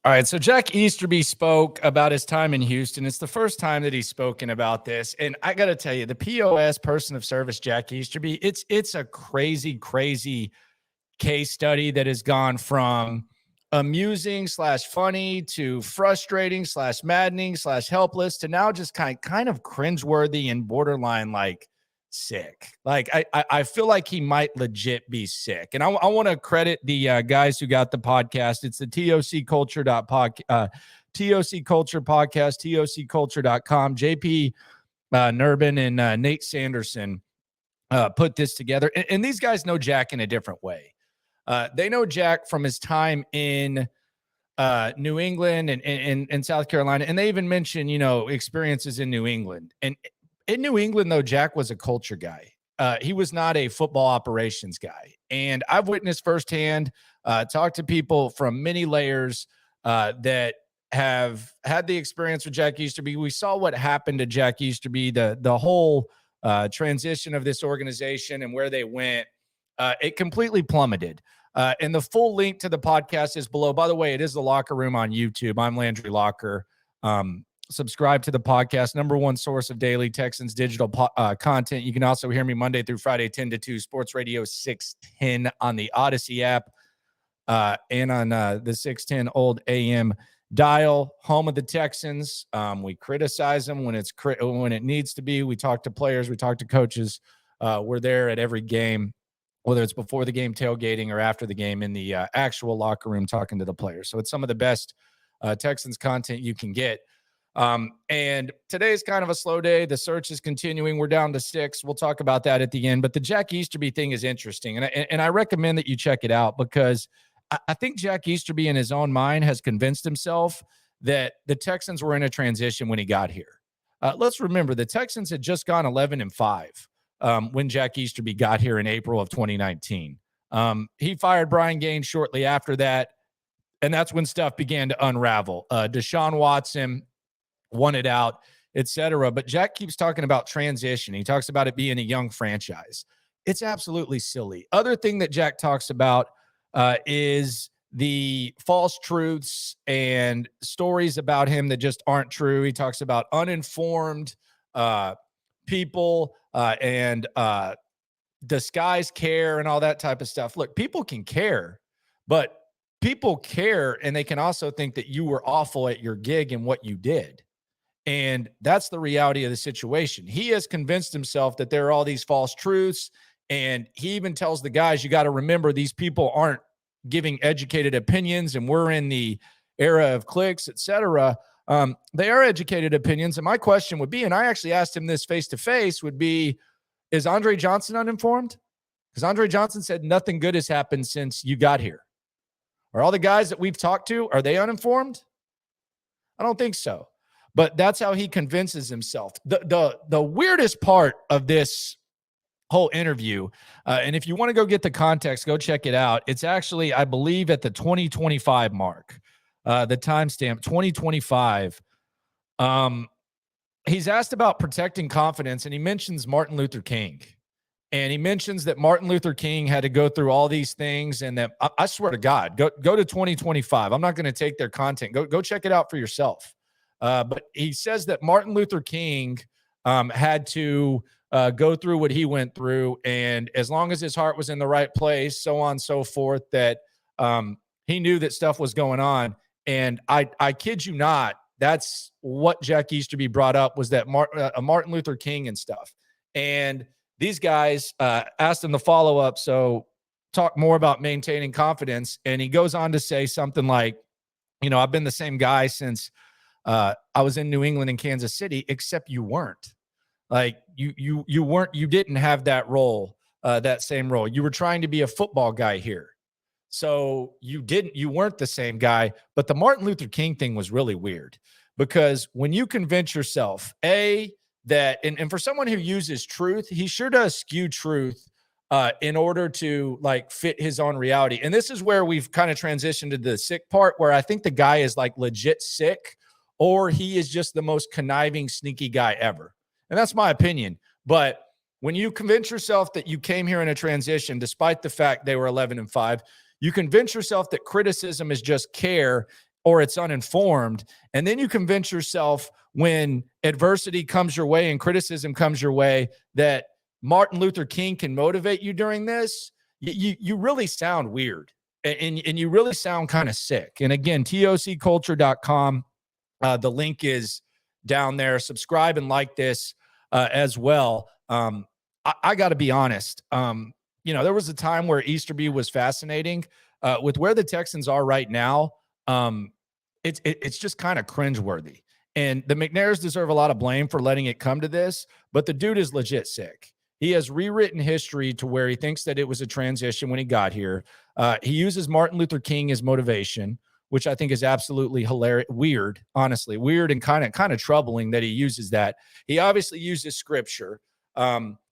All right, so Jack Easterby spoke about his time in Houston. It's the first time that he's spoken about this, and I got to tell you, the POS, person of service, Jack Easterby, it's a crazy, crazy case study that has gone from amusing slash funny to frustrating slash maddening slash helpless to now just kind of cringeworthy and borderline like sick. Like I feel like he might legit be sick. And I want to credit the guys who got the podcast. It's the TOC Culture TOC Culture Podcast, TOCculture.com. JP Nurbin and Nate Sanderson put this together. And these guys know Jack in a different way. They know Jack from his time in New England and South Carolina. And they even mention, experiences in New England. And in New England, though, Jack was a culture guy. He was not a football operations guy. And I've witnessed firsthand, talked to people from many layers that have had the experience with Jack Easterby. We saw what happened to Jack Easterby, the whole transition of this organization and where they went. It completely plummeted. And the full link to the podcast is below. By the way, it is the Locker Room on YouTube. I'm Landry Locker. Subscribe to the podcast, number one source of daily Texans digital content. You can also hear me Monday through Friday, 10 to 2, Sports Radio 610 on the Odyssey app and on the 610 old AM dial, home of the Texans. We criticize them when it needs to be. We talk to players. We talk to coaches. We're there at every game, whether it's before the game tailgating or after the game in the actual locker room talking to the players. So it's some of the best Texans content you can get. And today's kind of a slow day. The search is continuing. We're down to 6. We'll talk about that at the end. But the Jack Easterby thing is interesting. And I recommend that you check it out because I think Jack Easterby in his own mind has convinced himself that the Texans were in a transition when he got here. Let's remember the Texans had just gone 11-5 when Jack Easterby got here in April of 2019. He fired Brian Gaines shortly after that. And that's when stuff began to unravel. Deshaun Watson wanted out, etc. But Jack keeps talking about transition. He talks about it being a young franchise. It's absolutely silly. Other thing that Jack talks about is the false truths and stories about him that just aren't true. He talks about uninformed people and disguised care and all that type of stuff. Look, people can care, but people care and they can also think that you were awful at your gig and what you did. And that's the reality of the situation. He has convinced himself that there are all these false truths. And he even tells the guys, you got to remember these people aren't giving educated opinions and we're in the era of clicks, etc. They are educated opinions. And my question would be, and I actually asked him this face-to-face, would be, is Andre Johnson uninformed? Because Andre Johnson said nothing good has happened since you got here. Are all the guys that we've talked to, are they uninformed? I don't think so. But that's how he convinces himself. The weirdest part of this whole interview, and if you want to go get the context, go check it out. It's actually, I believe, at the 2025 mark, the timestamp, 2025. He's asked about protecting confidence, and he mentions Martin Luther King. And he mentions that Martin Luther King had to go through all these things, and that I swear to God, go to 2025. I'm not going to take their content. Go check it out for yourself. But he says that Martin Luther King had to go through what he went through, and as long as his heart was in the right place, so on and so forth, that he knew that stuff was going on. And I kid you not, that's what Jack Easterby brought up, was that Martin Luther King and stuff. And these guys asked him the follow-up, so talk more about maintaining confidence. And he goes on to say something like, I've been the same guy since I was in New England and Kansas City, except you weren't. Like you weren't, you didn't have that role, that same role. You were trying to be a football guy here. So you weren't the same guy. But the Martin Luther King thing was really weird, because when you convince yourself, that, and for someone who uses truth, he sure does skew truth in order to like fit his own reality. And this is where we've kind of transitioned to the sick part, where I think the guy is like legit sick, or he is just the most conniving, sneaky guy ever. And that's my opinion. But when you convince yourself that you came here in a transition, despite the fact they were 11-5, you convince yourself that criticism is just care, or it's uninformed. And then you convince yourself when adversity comes your way and criticism comes your way that Martin Luther King can motivate you during this. You really sound weird, and you really sound kind of sick. And again, tocculture.com. The link is down there. Subscribe and like this as well. I got to be honest. There was a time where Easterby was fascinating. With where the Texans are right now, it's just kind of cringeworthy. And the McNairs deserve a lot of blame for letting it come to this, but the dude is legit sick. He has rewritten history to where he thinks that it was a transition when he got here. He uses Martin Luther King as motivation, which I think is absolutely hilarious, weird, honestly, weird and kind of troubling that he uses that. He obviously uses scripture,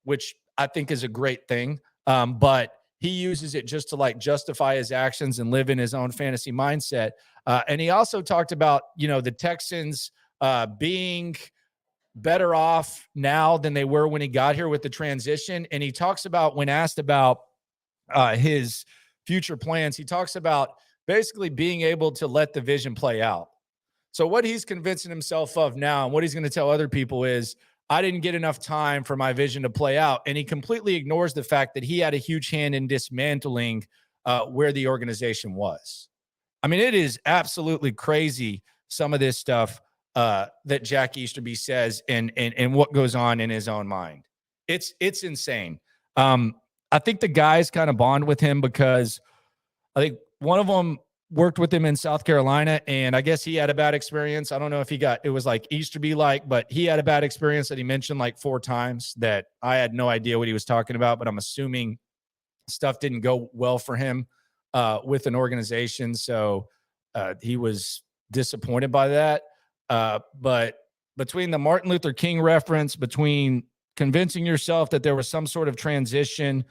which I think is a great thing, but he uses it just to like justify his actions and live in his own fantasy mindset. And he also talked about, the Texans being better off now than they were when he got here with the transition. And he talks about, when asked about his future plans, he talks about basically being able to let the vision play out. So what he's convincing himself of now and what he's going to tell other people is, I didn't get enough time for my vision to play out. And he completely ignores the fact that he had a huge hand in dismantling where the organization was. I mean, it is absolutely crazy, some of this stuff that Jack Easterby says and what goes on in his own mind. It's insane. I think the guys kind of bond with him because I think one of them worked with him in South Carolina, and I guess he had a bad experience. I don't know if it was like Easterby-like, but he had a bad experience that he mentioned like 4 times that I had no idea what he was talking about, but I'm assuming stuff didn't go well for him with an organization. So he was disappointed by that. But between the Martin Luther King reference, between convincing yourself that there was some sort of transition,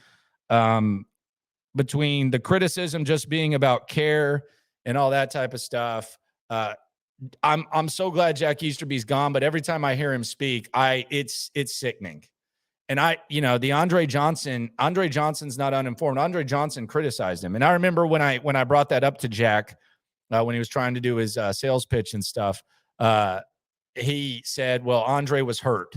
between the criticism just being about care and all that type of stuff, I'm so glad Jack Easterby's gone. But every time I hear him speak, it's sickening. And the Andre Johnson's not uninformed. Andre Johnson criticized him, and I remember when I brought that up to Jack when he was trying to do his sales pitch and stuff. He said, "Well, Andre was hurt,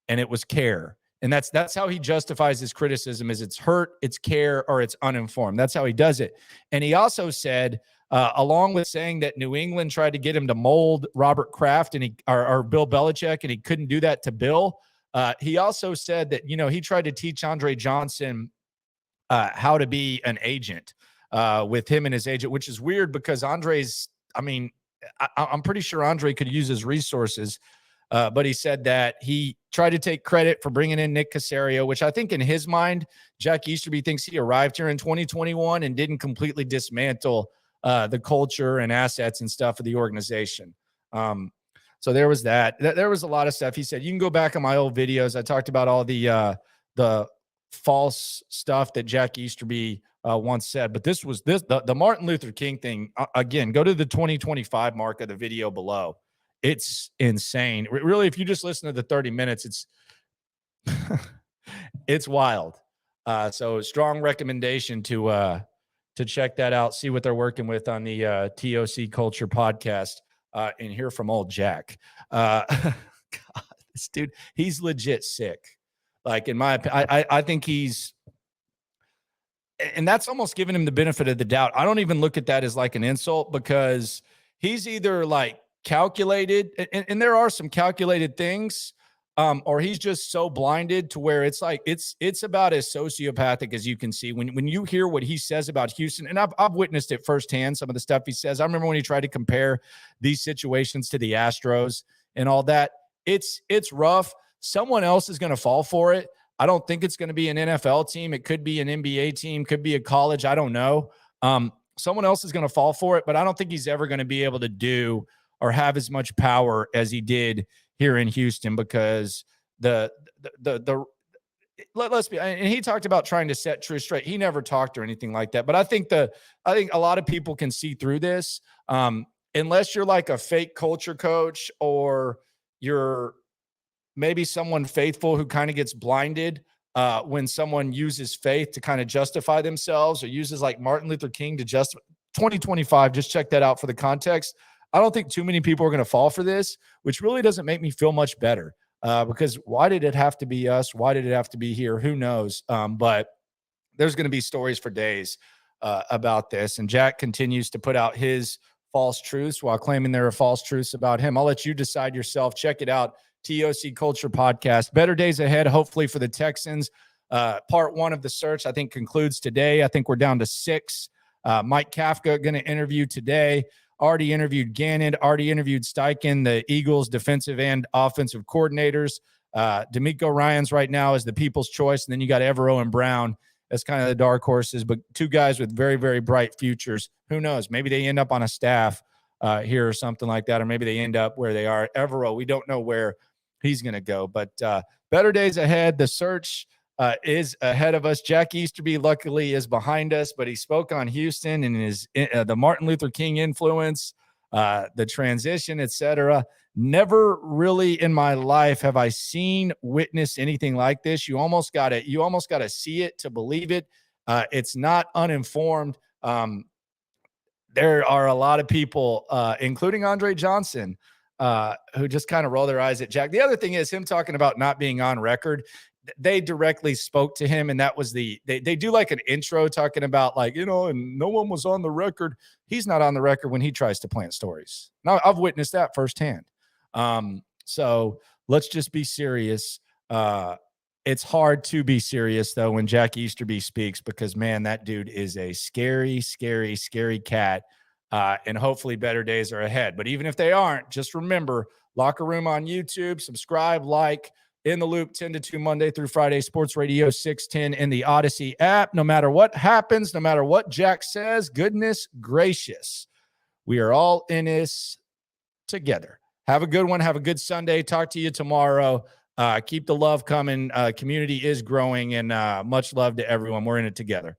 and it was care." And that's how he justifies his criticism: is it's hurt, it's care, or it's uninformed. That's how he does it. And he also said, along with saying that New England tried to get him to mold Robert Kraft or Bill Belichick, and he couldn't do that to Bill. He also said that, he tried to teach Andre Johnson how to be an agent with him and his agent, which is weird because I'm pretty sure Andre could use his resources. But he said that he tried to take credit for bringing in Nick Caserio, which I think in his mind, Jack Easterby thinks he arrived here in 2021 and didn't completely dismantle the culture and assets and stuff of the organization. So there was that. There was a lot of stuff. He said, you can go back on my old videos. I talked about all the false stuff that Jack Easterby once said. But the Martin Luther King thing, again, go to the 2025 mark of the video below. It's insane. Really, if you just listen to the 30 minutes, it's wild. So strong recommendation to check that out, see what they're working with on the TOC Culture Podcast, and hear from old Jack. God, this dude, he's legit sick. Like, in my opinion, I think he's, and that's almost giving him the benefit of the doubt. I don't even look at that as like an insult, because he's either like calculated, and there are some calculated things, or he's just so blinded to where it's like it's about as sociopathic as you can see when you hear what he says about Houston. And I've witnessed it firsthand, some of the stuff he says. I remember when he tried to compare these situations to the Astros and all that. It's rough. Someone else is going to fall for it. I don't think it's going to be an NFL team. It could be an NBA team, could be a college. I don't know. Someone else is going to fall for it, but I don't think he's ever going to be able to do or have as much power as he did here in Houston, because let's be, and he talked about trying to set truth straight. He never talked or anything like that. But I think a lot of people can see through this. Unless you're like a fake culture coach, or you're maybe someone faithful who kind of gets blinded when someone uses faith to kind of justify themselves, or uses like Martin Luther King to 2025. Just check that out for the context. I don't think too many people are going to fall for this, which really doesn't make me feel much better because why did it have to be us? Why did it have to be here? Who knows? But there's going to be stories for days about this. And Jack continues to put out his false truths while claiming there are false truths about him. I'll let you decide yourself. Check it out. TOC Culture Podcast. Better days ahead, hopefully, for the Texans. Part 1 of the search, I think, concludes today. I think we're down to 6. Mike Kafka going to interview today. Already interviewed Gannon. Already interviewed Steichen, the Eagles defensive and offensive coordinators. D'Amico Ryans right now is the people's choice. And then you got Evero and Brown as kind of the dark horses, but 2 guys with very, very bright futures. Who knows? Maybe they end up on a staff here or something like that, or maybe they end up where they are. Evero, we don't know where he's going to go, but better days ahead. The search is ahead of us. Jack Easterby, luckily, is behind us, but he spoke on Houston and his the Martin Luther King influence, the transition, etc. Never really in my life have I seen, witnessed anything like this. You almost got to see it to believe it. It's not uninformed. There are a lot of people, including Andre Johnson, who just kind of roll their eyes at Jack. The other thing is him talking about not being on record. They directly spoke to him, and that was they do like an intro talking about like, and no one was on the record. He's not on the record when he tries to plant stories. Now, I've witnessed that firsthand. So let's just be serious. It's hard to be serious, though, when Jack Easterby speaks because, man, that dude is a scary, scary, scary cat, and hopefully better days are ahead. But even if they aren't, just remember, Locker Room on YouTube, subscribe, like, In the Loop 10 to 2 Monday through Friday, Sports Radio 610 in the Odyssey app. No matter what happens, no matter what Jack says, goodness gracious, we are all in this together. Have a good one. Have a good Sunday. Talk to you tomorrow. Keep the love coming. Community is growing, and much love to everyone. We're in it together.